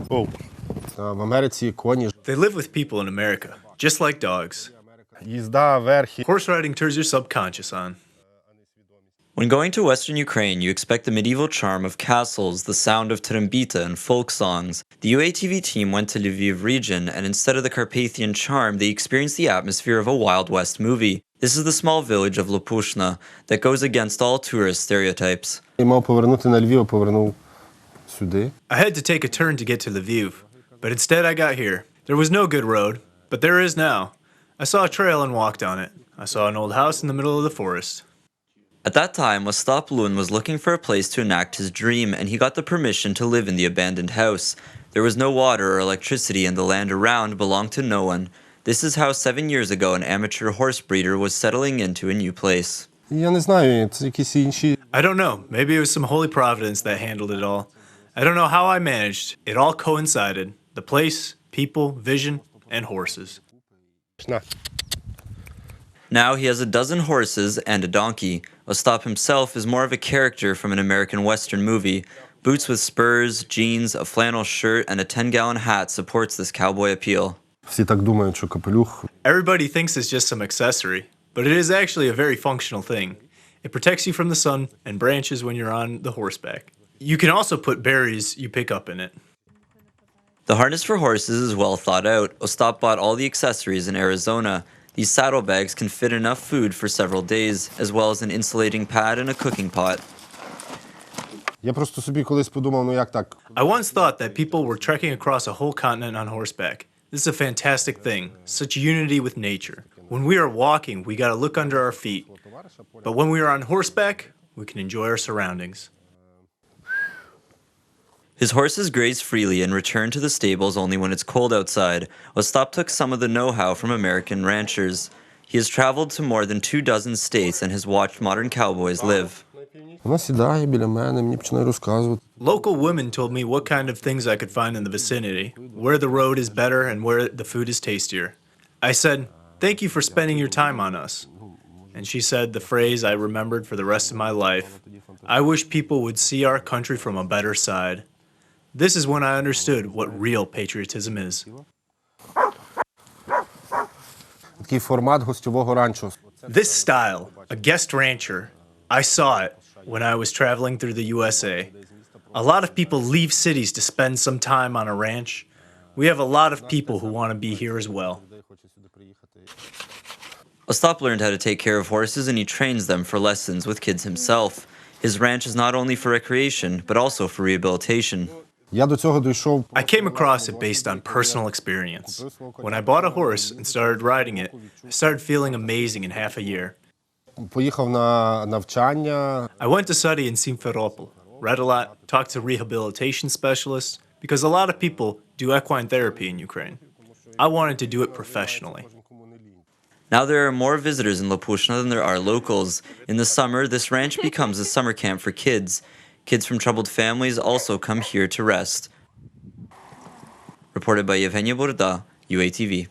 В Америці коні. They live with people in America, just like dogs. Їзда верхи. Horse riding turns your subconscious on. When going to Western Ukraine, you expect the medieval charm of castles, the sound of trembita and folk songs. The UATV team went to Lviv region, and instead of the Carpathian charm, they experienced the atmosphere of a Wild West movie. This is the small village of Lopushna that goes against all tourist stereotypes. Я мав повернути на Львів, а повернув сюди. I had to take a turn to get to Lviv, but instead I got here. There was no good road, but there is now. I saw a trail and walked on it. I saw an old house in the middle of the forest. At that time, Ostap Lun was looking for a place to enact his dream, and he got the permission to live in the abandoned house. There was no water or electricity, and the land around belonged to no one. This is how 7 years ago an amateur horse breeder was settling into a new place. Я не знаю, це якісь інші. I don't know. Maybe it was some holy providence that handled it all. I don't know how I managed. It all coincided. The place, people, vision, and horses. Now he has a dozen horses and a donkey. Ostap himself is more of a character from an American Western movie. Boots with spurs, jeans, a flannel shirt, and a 10-gallon hat supports this cowboy appeal. Всі так думають, що капелюх. Everybody thinks it's just some accessory, but it is actually a very functional thing. It protects you from the sun and branches when you're on the horseback. You can also put berries you pick up in it. The harness for horses is well thought out. Ostap bought all the accessories in Arizona. These saddlebags can fit enough food for several days, as well as an insulating pad and a cooking pot. Я просто собі колись подумав, як так? I once thought that people were trekking across a whole continent on horseback. This is a fantastic thing, such unity with nature. When we are walking, we gotta look under our feet. But when we are on horseback, we can enjoy our surroundings. His horses graze freely and return to the stables only when it's cold outside. Ostap took some of the know-how from American ranchers. He has traveled to more than 24 states and has watched modern cowboys live. Вона сідає біля мене, мені починає розказувати. Local women told me what kind of things I could find in the vicinity, where the road is better and where the food is tastier. I said, "Thank you for spending your time on us." And she said the phrase I remembered for the rest of my life, "I wish people would see our country from a better side." This is when I understood what real patriotism is. Такий формат гостьового ранчо. This style, a guest rancher, I saw it when I was traveling through the USA. A lot of people leave cities to spend some time on a ranch. We have a lot of people who want to be here as well. Ostap learned how to take care of horses and he trains them for lessons with kids himself. His ranch is not only for recreation, but also for rehabilitation. Я до цього дійшов. I came across it based on personal experience. When I bought a horse and started riding it, I started feeling amazing in half a year. Поїхав на навчання. I went to study in Simferopol, read a lot, talked to rehabilitation specialists, because a lot of people do equine therapy in Ukraine. I wanted to do it professionally. Now there are more visitors in Lopushna than there are locals. In the summer, this ranch becomes a summer camp for kids. Kids from troubled families also come here to rest. Reported by Yevgenia Burda, UATV.